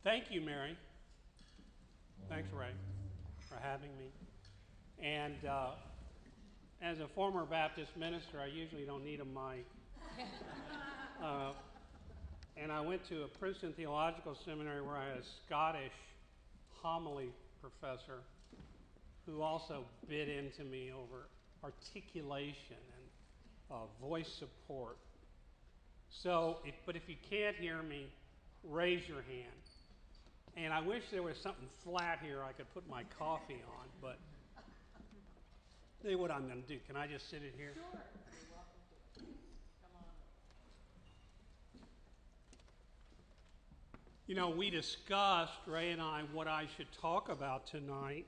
Thank you, Mary. Thanks, Ray, for having me. And as a former Baptist minister, I usually don't need a mic. And I went to a Princeton Theological Seminary where I had a Scottish homily professor who also bit into me over articulation and voice support. So, but if you can't hear me, raise your hand. And I wish there was something flat here I could put my coffee on, but tell you what I'm going to do. Can I just sit it here? Sure. You're welcome to. Come on. You know, we discussed, Ray and I, what I should talk about tonight,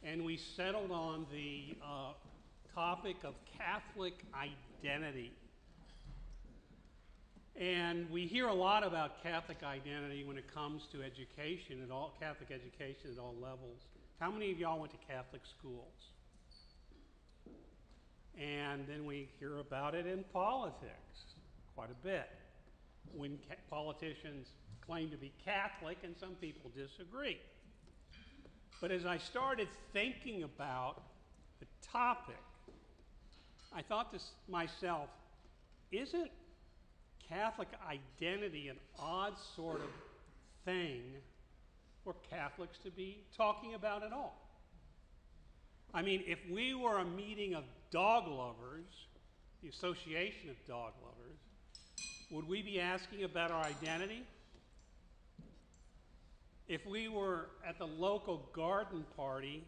and we settled on the topic of Catholic identity. And we hear a lot about Catholic identity when it comes to education, Catholic education at all levels. How many of y'all went to Catholic schools? And then we hear about it in politics quite a bit, when politicians claim to be Catholic and some people disagree. But as I started thinking about the topic, I thought to myself, isn't Catholic identity an odd sort of thing for Catholics to be talking about at all? I mean, if we were a meeting of dog lovers, the Association of Dog Lovers, would we be asking about our identity? If we were at the local garden party,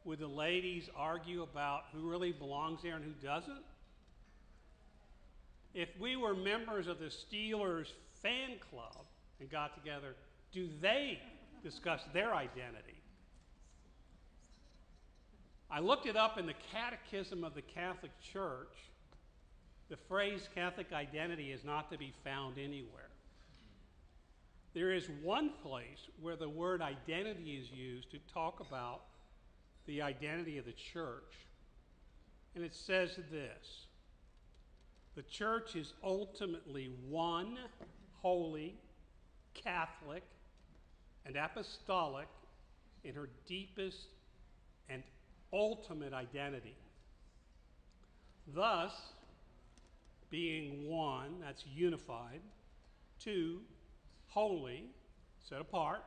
would the ladies argue about who really belongs there and who doesn't? If we were members of the Steelers fan club and got together, do they discuss their identity? I looked it up in the Catechism of the Catholic Church. The phrase Catholic identity is not to be found anywhere. There is one place where the word identity is used to talk about the identity of the church, and it says this: the church is ultimately one, holy, Catholic, and apostolic in her deepest and ultimate identity. Thus, being one, that's unified, two, holy, set apart,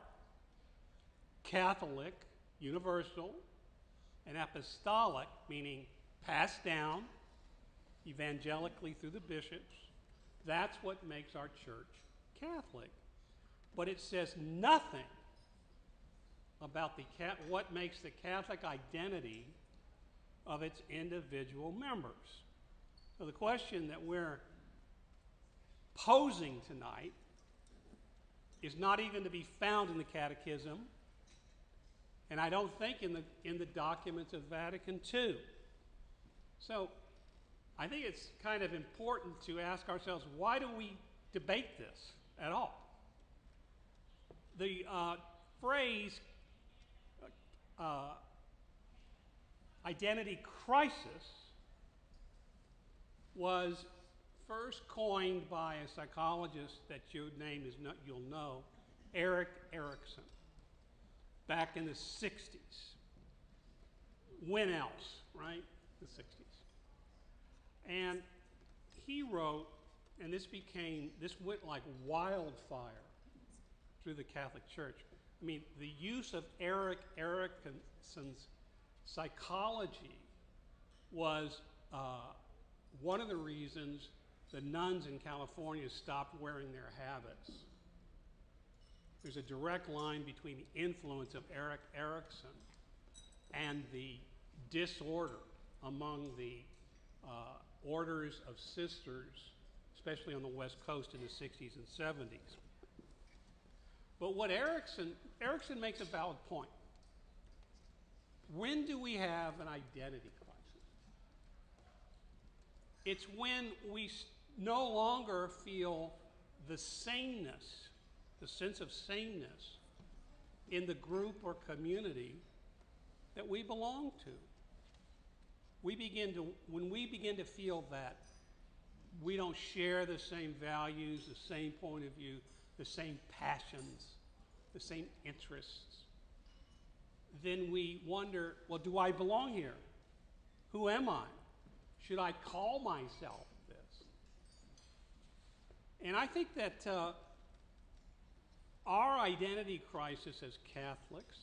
Catholic, universal, and apostolic, meaning passed down evangelically through the bishops. That's what makes our church Catholic. But it says nothing about what makes the Catholic identity of its individual members. So the question that we're posing tonight is not even to be found in the Catechism, and I don't think in the documents of Vatican II. So I think it's kind of important to ask ourselves, why do we debate this at all? The phrase identity crisis was first coined by a psychologist that you'll know, Erik Erikson, back in the 60s. When else, right? The 60s. And he wrote, and this went like wildfire through the Catholic Church. I mean, the use of Erik Erikson's psychology was one of the reasons the nuns in California stopped wearing their habits. There's a direct line between the influence of Erik Erikson and the disorder among the orders of sisters, especially on the West Coast in the 60s and 70s. But what Erikson makes a valid point. When do we have an identity crisis? It's when we no longer feel the sameness, the sense of sameness in the group or community that we belong to. When we begin to feel that we don't share the same values, the same point of view, the same passions, the same interests, then we wonder, well, do I belong here? Who am I? Should I call myself this? And I think that our identity crisis as Catholics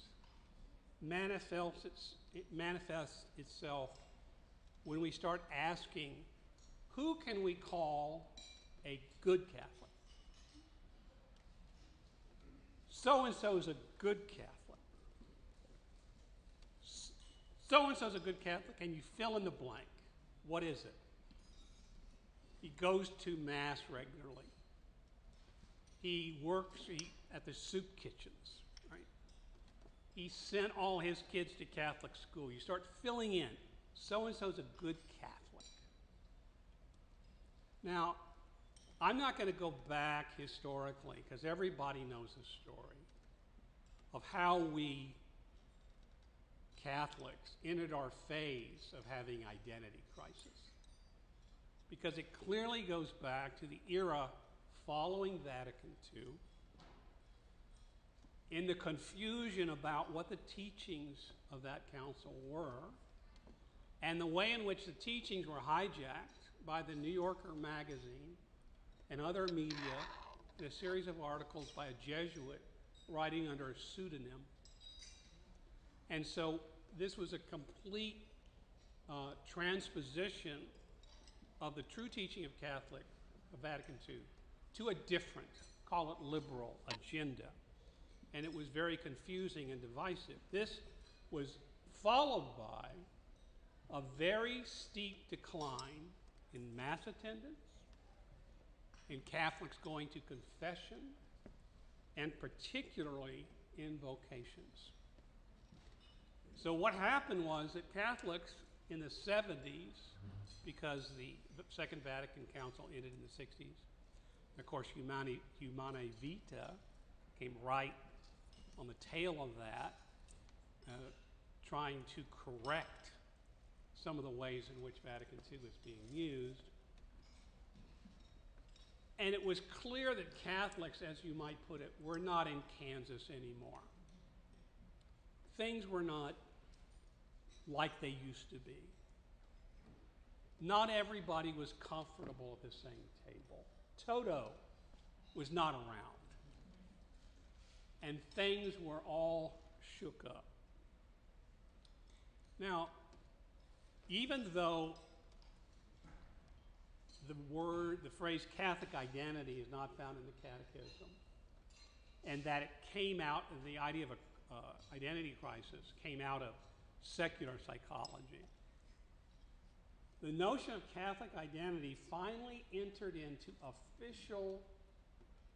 manifests itself when we start asking, who can we call a good Catholic? So-and-so is a good Catholic. So-and-so is a good Catholic, and you fill in the blank. What is it? He goes to Mass regularly. He works at the soup kitchens, right? He sent all his kids to Catholic school. You start filling in. So-and-so is a good Catholic. Now, I'm not going to go back historically, because everybody knows the story of how we Catholics entered our phase of having identity crisis. Because it clearly goes back to the era following Vatican II, in the confusion about what the teachings of that council were, and the way in which the teachings were hijacked by the New Yorker magazine and other media in a series of articles by a Jesuit writing under a pseudonym. And so this was a complete transposition of the true teaching of Vatican II, to a different, call it liberal, agenda. And it was very confusing and divisive. This was followed by a very steep decline in Mass attendance, in Catholics going to confession, and particularly in vocations. So what happened was that Catholics in the 70s, because the Second Vatican Council ended in the 60s, of course Humanae Vitae came right on the tail of that, trying to correct some of the ways in which Vatican II was being used. And it was clear that Catholics, as you might put it, were not in Kansas anymore. Things were not like they used to be. Not everybody was comfortable at the same table. Toto was not around. And things were all shook up. Now, even though the phrase Catholic identity is not found in the Catechism, and that it came out, the idea of an identity crisis came out of secular psychology, the notion of Catholic identity finally entered into official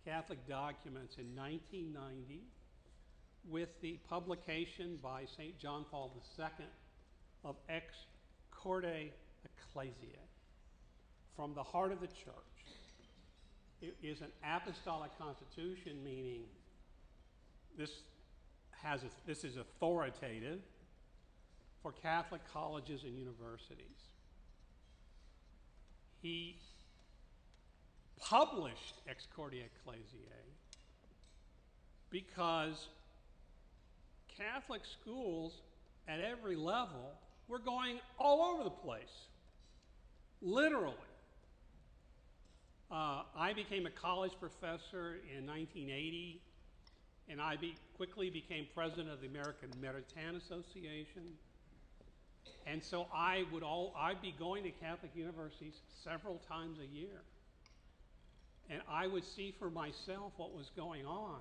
Catholic documents in 1990 with the publication by St. John Paul II of Ex Corde Ecclesiae, from the heart of the church. It is an apostolic constitution, meaning this is authoritative for Catholic colleges and universities. He published Ex Corde Ecclesiae because Catholic schools at every level were going all over the place, literally. I became a college professor in 1980, and I quickly became president of the American Maritain Association. And so I'd be going to Catholic universities several times a year. And I would see for myself what was going on.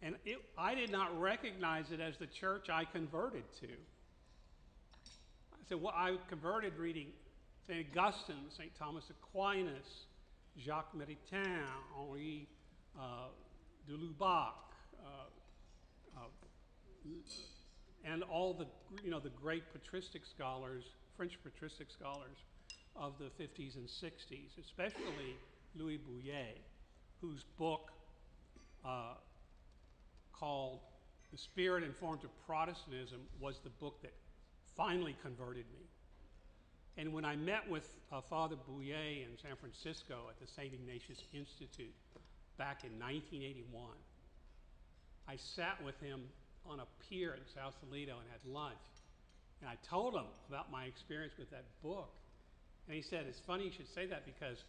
And I did not recognize it as the church I converted to. So I converted reading St. Augustine, St. Thomas Aquinas, Jacques Maritain, Henri de Lubac, and all the great patristic scholars, French patristic scholars of the 50s and 60s, especially Louis Bouillet, whose book called The Spirit and Forms of Protestantism was the book that finally converted me. And when I met with Father Bouillet in San Francisco at the St. Ignatius Institute back in 1981, I sat with him on a pier in Sausalito and had lunch. And I told him about my experience with that book. And he said, it's funny you should say that because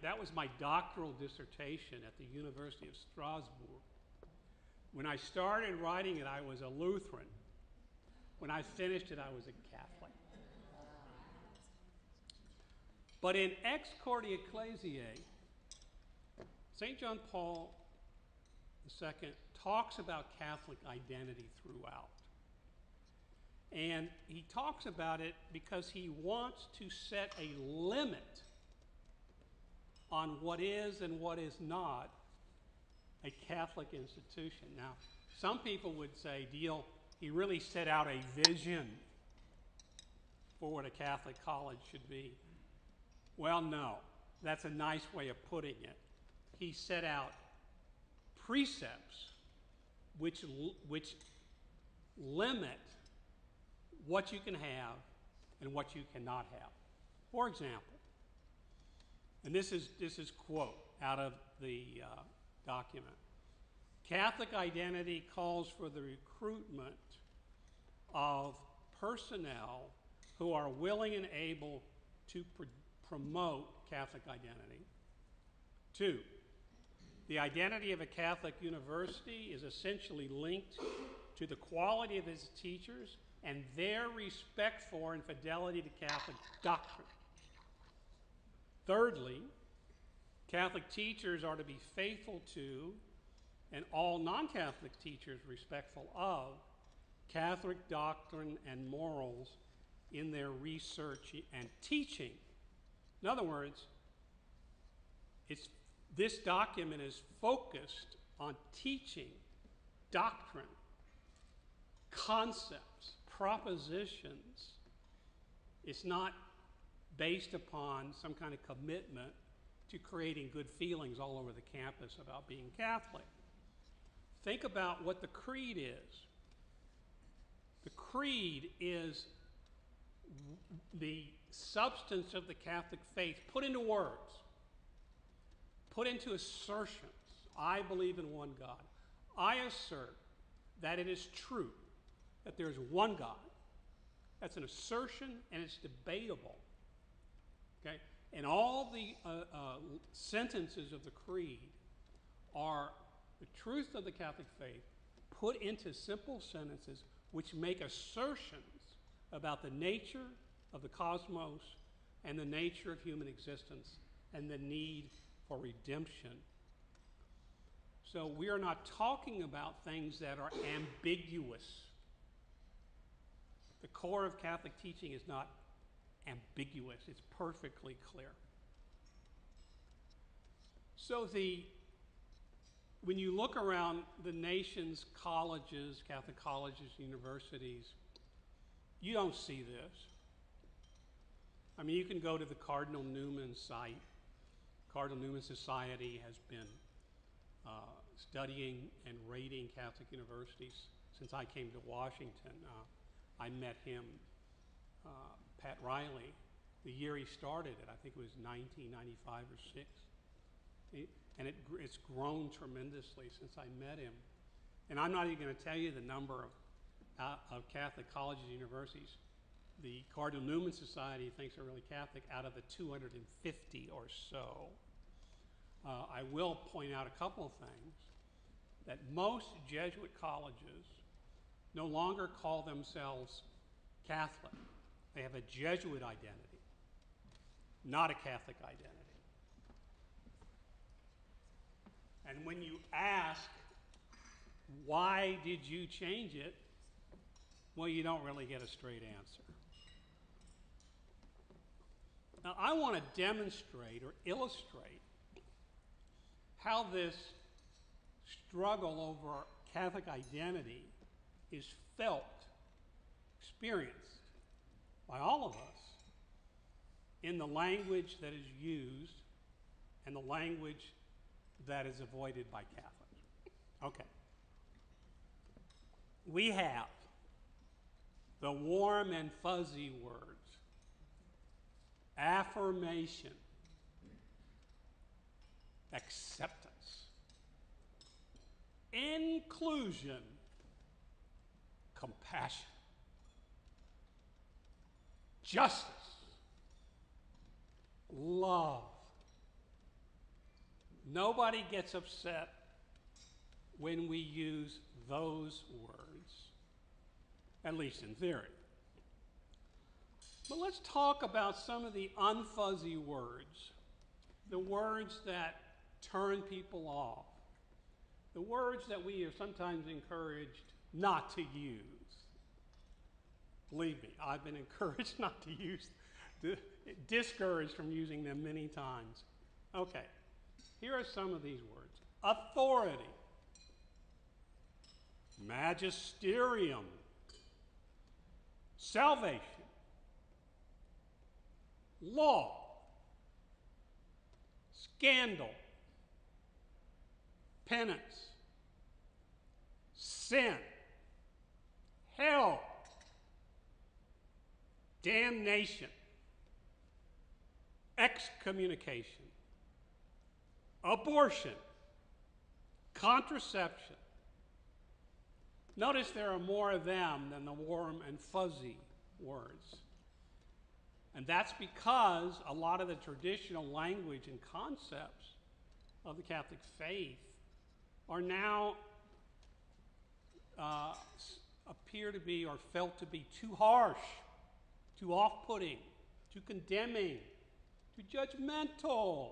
that was my doctoral dissertation at the University of Strasbourg. When I started writing it, I was a Lutheran. When I finished it, I was a Catholic. But in Ex Corde Ecclesiae, St. John Paul II talks about Catholic identity throughout. And he talks about it because he wants to set a limit on what is and what is not a Catholic institution. Now, some people would say, he really set out a vision for what a Catholic college should be. Well, no, that's a nice way of putting it. He set out precepts which limit what you can have and what you cannot have. For example, and this is quote out of the document, Catholic identity calls for the recruitment of personnel who are willing and able to promote Catholic identity. 2, the identity of a Catholic university is essentially linked to the quality of its teachers and their respect for and fidelity to Catholic doctrine. Thirdly, Catholic teachers are to be faithful to, and all non-Catholic teachers respectful of, Catholic doctrine and morals in their research and teaching. In other words, this document is focused on teaching doctrine, concepts, propositions. It's not based upon some kind of commitment to creating good feelings all over the campus about being Catholic. Think about what the creed is. The creed is the substance of the Catholic faith put into words, put into assertions. I believe in one God. I assert that it is true that there is one God. That's an assertion, and it's debatable. Okay? And all the sentences of the creed are the truth of the Catholic faith put into simple sentences which make assertions about the nature of the cosmos and the nature of human existence and the need for redemption. So we are not talking about things that are ambiguous. The core of Catholic teaching is not ambiguous. It's perfectly clear. So when you look around the nation's colleges, Catholic colleges, universities, you don't see this. I mean, you can go to the Cardinal Newman site. Cardinal Newman Society has been studying and rating Catholic universities since I came to Washington. I met him, Pat Riley, the year he started it. I think it was 1995 or 6. And it's grown tremendously since I met him. And I'm not even going to tell you the number of Catholic colleges and universities the Cardinal Newman Society thinks are really Catholic out of the 250 or so. I will point out a couple of things. That most Jesuit colleges no longer call themselves Catholic. They have a Jesuit identity, not a Catholic identity. And when you ask, why did you change it? Well, you don't really get a straight answer. Now, I want to demonstrate or illustrate how this struggle over Catholic identity is felt, experienced by all of us in the language that is used and the language that is avoided by Catholics. Okay. We have the warm and fuzzy words, affirmation, acceptance. inclusion, compassion, justice, love. Nobody gets upset when we use those words, at least in theory. But let's talk about some of the unfuzzy words, the words that turn people off, the words that we are sometimes encouraged not to use. Believe me, I've been encouraged not to use, discouraged from using them many times. Okay, here are some of these words. Authority, magisterium, salvation, law, scandal, penance, sin, hell, damnation, excommunication, abortion, contraception. Notice there are more of them than the warm and fuzzy words. And that's because a lot of the traditional language and concepts of the Catholic faith are now appear to be or felt to be too harsh, too off-putting, too condemning, too judgmental.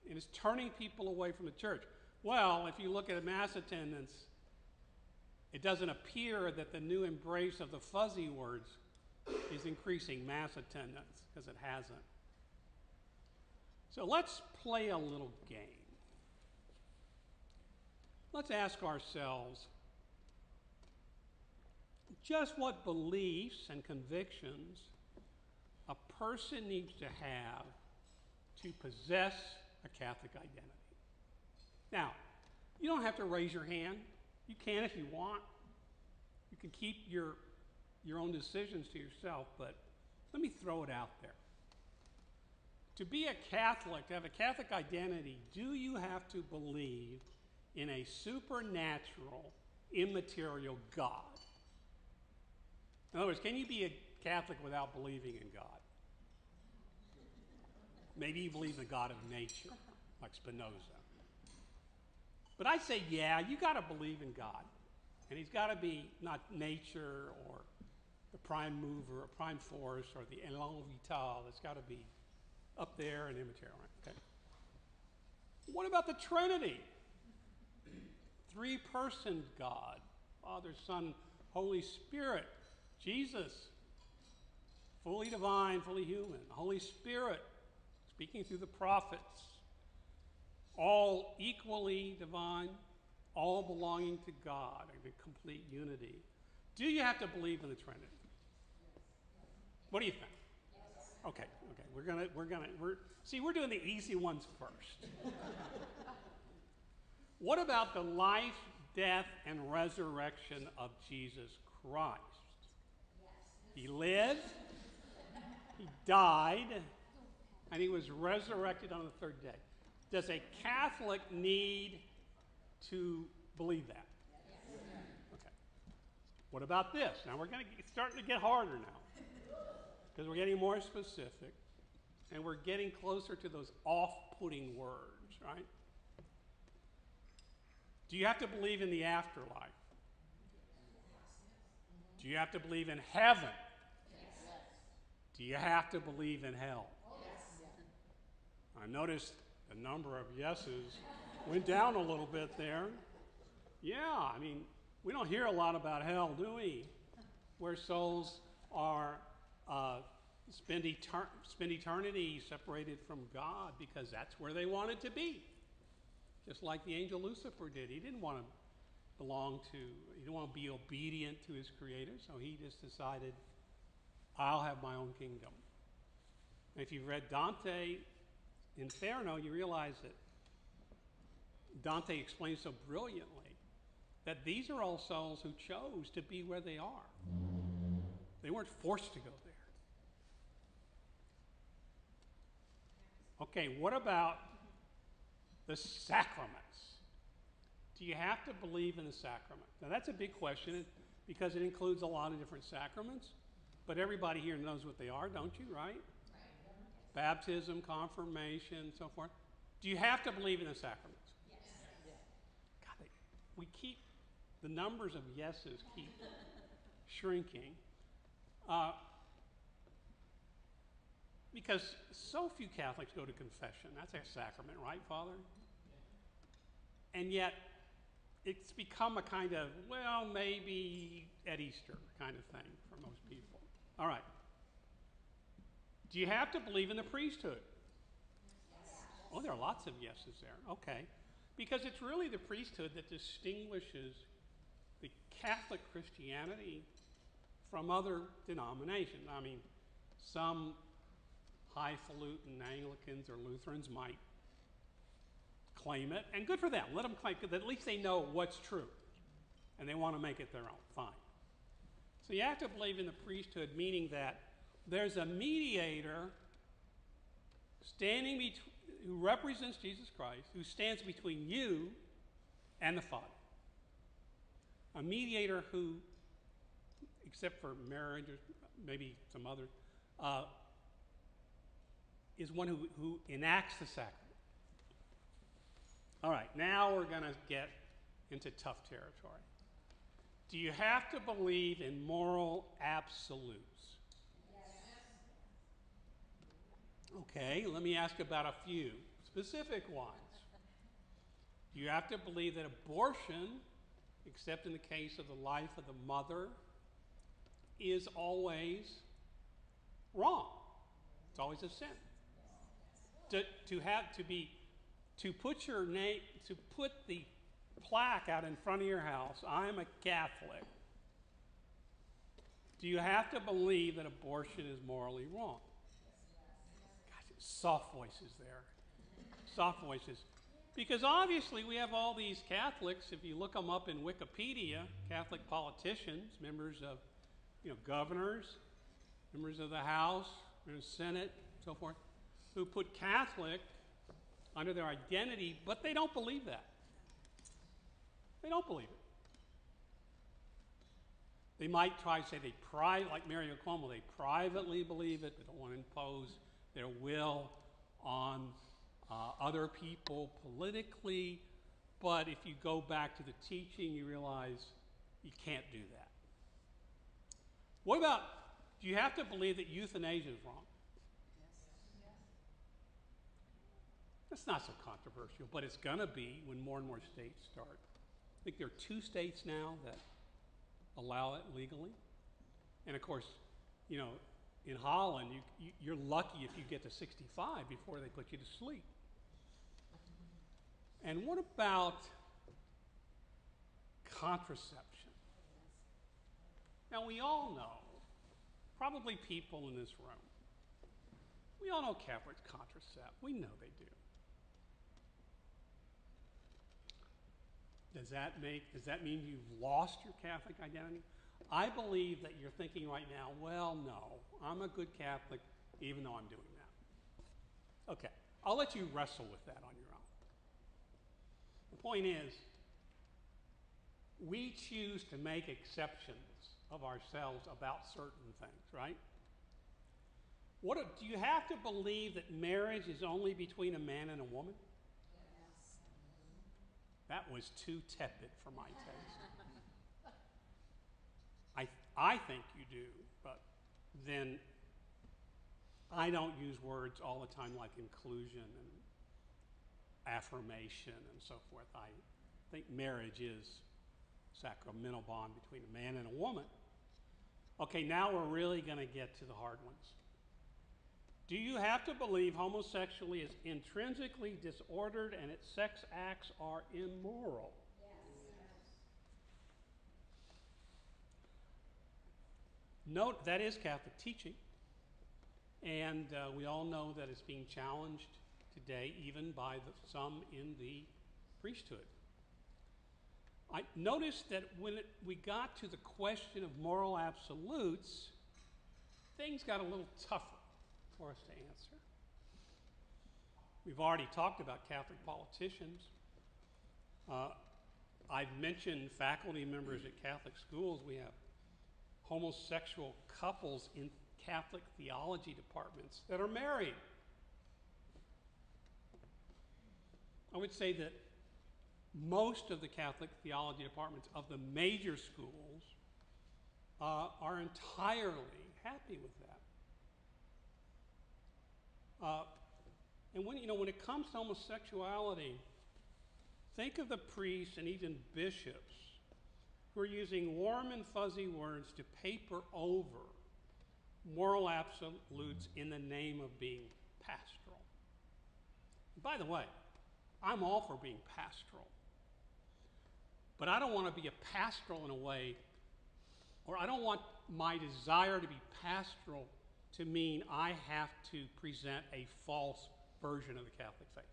And it's turning people away from the church. Well, if you look at mass attendance, it doesn't appear that the new embrace of the fuzzy words is increasing mass attendance, because it hasn't. So let's play a little game. Let's ask ourselves just what beliefs and convictions a person needs to have to possess a Catholic identity. Now, you don't have to raise your hand. You can if you want. You can keep your own decisions to yourself, but let me throw it out there. To be a Catholic, to have a Catholic identity, do you have to believe in a supernatural, immaterial God? In other words, can you be a Catholic without believing in God? Maybe you believe in the God of nature, like Spinoza. But I say, yeah, you got to believe in God. And he's got to be not nature or the prime mover or prime force or the élan vital. It's got to be up there and immaterial. Okay. What about the Trinity? Three-person God, Father, Son, Holy Spirit. Jesus, fully divine, fully human. The Holy Spirit, speaking through the prophets. All equally divine, all belonging to God, in complete unity. Do you have to believe in the Trinity? What do you think? Okay. We're doing the easy ones first. What about the life, death, and resurrection of Jesus Christ? He lived, he died, and he was resurrected on the third day. Does a Catholic need to believe that? Okay. What about this? Now we're starting to get harder now, because we're getting more specific, and we're getting closer to those off-putting words, right? Do you have to believe in the afterlife? Do you have to believe in heaven? Yes. Do you have to believe in hell? Yes. I noticed the number of yeses went down a little bit there. Yeah, I mean, we don't hear a lot about hell, do we? Where souls are spend eternity separated from God because that's where they wanted to be. Just like the angel Lucifer did. He didn't want to he didn't want to be obedient to his creator, so he just decided, I'll have my own kingdom. And if you've read Dante Inferno, you realize that Dante explains so brilliantly that these are all souls who chose to be where they are. They weren't forced to go there. Okay, what about the sacraments. Do you have to believe in the sacrament? Now that's a big question because it includes a lot of different sacraments, but everybody here knows what they are, don't you, right? Baptism, confirmation, so forth. Do you have to believe in the sacraments? Yes. God, we keep, the numbers of yeses keep shrinking. Because so few Catholics go to confession. That's a sacrament, right, Father? And yet, it's become a kind of, well, maybe at Easter kind of thing for most people. All right. Do you have to believe in the priesthood? Yes. Oh, there are lots of yeses there. Okay. Because it's really the priesthood that distinguishes the Catholic Christianity from other denominations. I mean, some highfalutin Anglicans or Lutherans might claim it, and good for them. Let them claim it, at least they know what's true, and they want to make it their own. Fine. So you have to believe in the priesthood, meaning that there's a mediator standing who represents Jesus Christ, who stands between you and the Father. A mediator who, except for marriage or maybe some other, is one who enacts the sacrament. All right, now we're going to get into tough territory. Do you have to believe in moral absolutes? Okay, let me ask about a few specific ones. Do you have to believe that abortion, except in the case of the life of the mother, is always wrong? It's always a sin. To put your name, to put the plaque out in front of your house, I'm a Catholic. Do you have to believe that abortion is morally wrong? Gosh, soft voices there. Soft voices. Because obviously we have all these Catholics, if you look them up in Wikipedia, Catholic politicians, members of, governors, members of the House, members of the Senate, so forth, who put Catholic under their identity, but they don't believe that. They don't believe it. They might try to say like Mario Cuomo, they privately believe it. They don't want to impose their will on other people politically. But if you go back to the teaching, you realize you can't do that. What about, do you have to believe that euthanasia is wrong? That's not so controversial, but it's going to be when more and more states start. I think there are 2 states now that allow it legally. And of course, in Holland, you're lucky if you get to 65 before they put you to sleep. And what about contraception? Now, we all know, probably people in this room, we all know Catholics contracept. We know they do. Does that mean you've lost your Catholic identity? I believe that you're thinking right now, well, no, I'm a good Catholic even though I'm doing that. Okay, I'll let you wrestle with that on your own. The point is, we choose to make exceptions of ourselves about certain things, right? Do you have to believe that marriage is only between a man and a woman? That was too tepid for my taste. I think you do, but then I don't use words all the time like inclusion and affirmation and so forth. I think marriage is a sacramental bond between a man and a woman. Okay, now we're really going to get to the hard ones. Do you have to believe homosexuality is intrinsically disordered and its sex acts are immoral? Note that is Catholic teaching, and we all know that it's being challenged today even by some in the priesthood. I noticed that when we got to the question of moral absolutes, things got a little tougher for us to answer. We've already talked about Catholic politicians. I've mentioned faculty members at Catholic schools. We have homosexual couples in Catholic theology departments that are married. I would say that most of the Catholic theology departments of the major schools are entirely happy with that. And when it comes to homosexuality, think of the priests and even bishops who are using warm and fuzzy words to paper over moral absolutes in the name of being pastoral. By the way, I'm all for being pastoral. But I don't want to be a pastoral in a way, or I don't want my desire to be pastoral to mean I have to present a false version of the Catholic faith.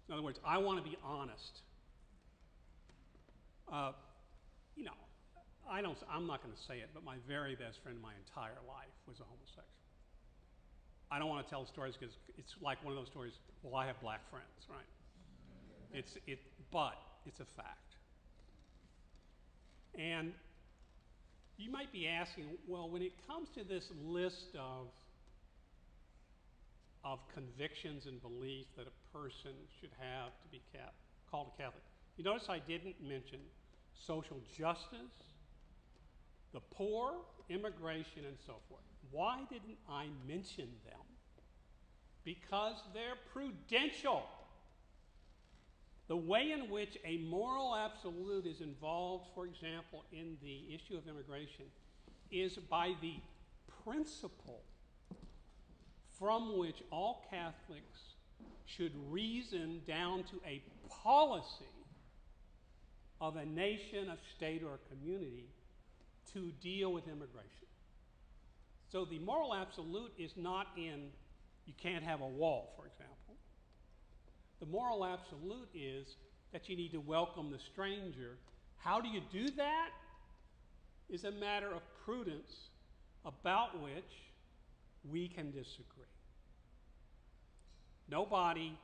In other words, I want to be honest. I'm not going to say it, but my very best friend my entire life was a homosexual. I don't want to tell stories because it's like one of those stories, well, I have black friends, right? But it's a fact. And you might be asking, well, when it comes to this list of convictions and beliefs that a person should have to be called a Catholic, you notice I didn't mention social justice, the poor, immigration, and so forth. Why didn't I mention them? Because they're prudential. The way in which a moral absolute is involved, for example, in the issue of immigration, is by the principle from which all Catholics should reason down to a policy of a nation, a state, or a community to deal with immigration. So the moral absolute is not in, you can't have a wall, for example. The moral absolute is that you need to welcome the stranger. How do you do that? Is a matter of prudence about which we can disagree. Nobody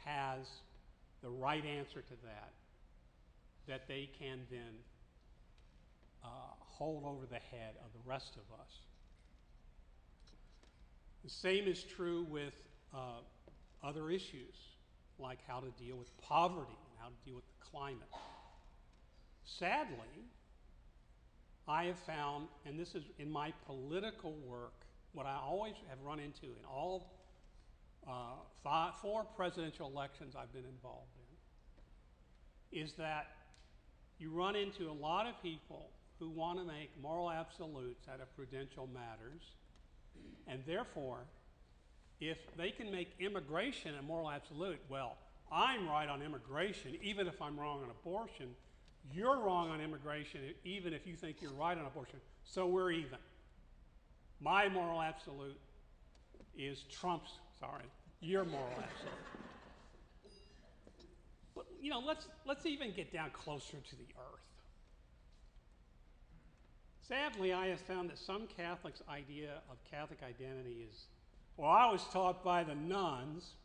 has the right answer to that they can then hold over the head of the rest of us. The same is true with other issues, like how to deal with poverty and how to deal with the climate. Sadly, I have found, and this is in my political work, what I always have run into in all 4 presidential elections I've been involved in, is that you run into a lot of people who want to make moral absolutes out of prudential matters, and therefore, if they can make immigration a moral absolute, well, I'm right on immigration, even if I'm wrong on abortion. You're wrong on immigration, even if you think you're right on abortion. So we're even. My moral absolute is Trump's, your moral absolute. But, let's even get down closer to the earth. Sadly, I have found that some Catholics' idea of Catholic identity is, well, I was taught by the nuns.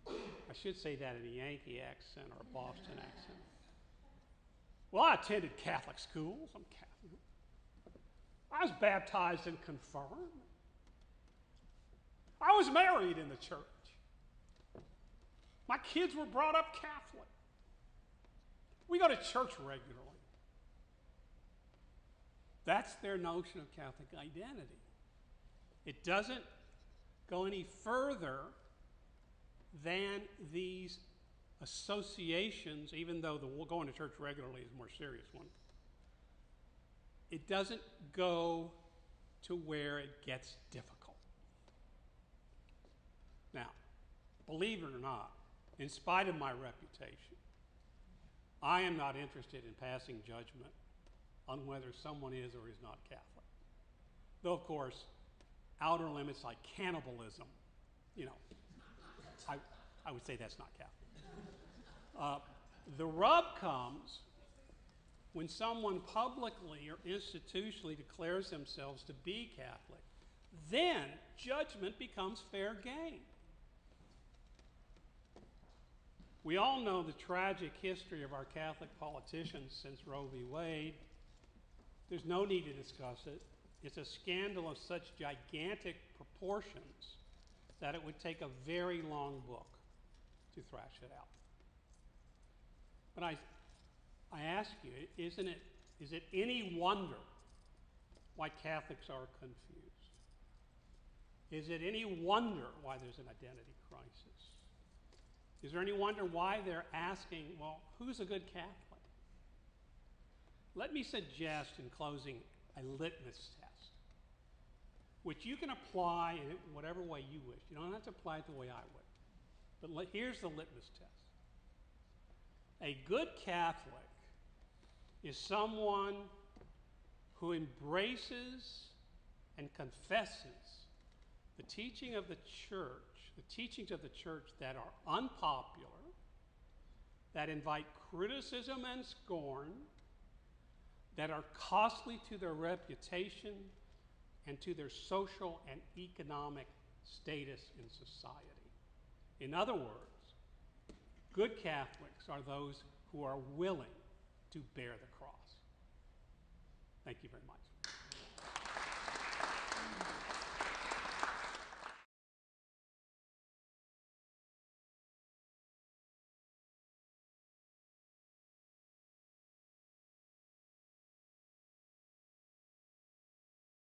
I should say that in a Yankee accent or a Boston accent. Well, I attended Catholic schools. I'm Catholic. I was baptized and confirmed. I was married in the church. My kids were brought up Catholic. We go to church regularly. That's their notion of Catholic identity. It doesn't go any further than these associations, even though the going to church regularly is a more serious one. It doesn't go to where it gets difficult. Now, believe it or not, in spite of my reputation, I am not interested in passing judgment on whether someone is or is not Catholic. Though, of course, outer limits like cannibalism, I would say that's not Catholic. The rub comes when someone publicly or institutionally declares themselves to be Catholic, then judgment becomes fair game. We all know the tragic history of our Catholic politicians since Roe v. Wade. There's no need to discuss it. It's a scandal of such gigantic proportions that it would take a very long book to thrash it out. But I ask you, is it any wonder why Catholics are confused? Is it any wonder why there's an identity crisis? Is there any wonder why they're asking, well, who's a good Catholic? Let me suggest in closing a litmus test, which you can apply in whatever way you wish. You don't have to apply it the way I would. But here's the litmus test. A good Catholic is someone who embraces and confesses the teaching of the church, the teachings of the church that are unpopular, that invite criticism and scorn, that are costly to their reputation and to their social and economic status in society. In other words, good Catholics are those who are willing to bear the cross. Thank you very much.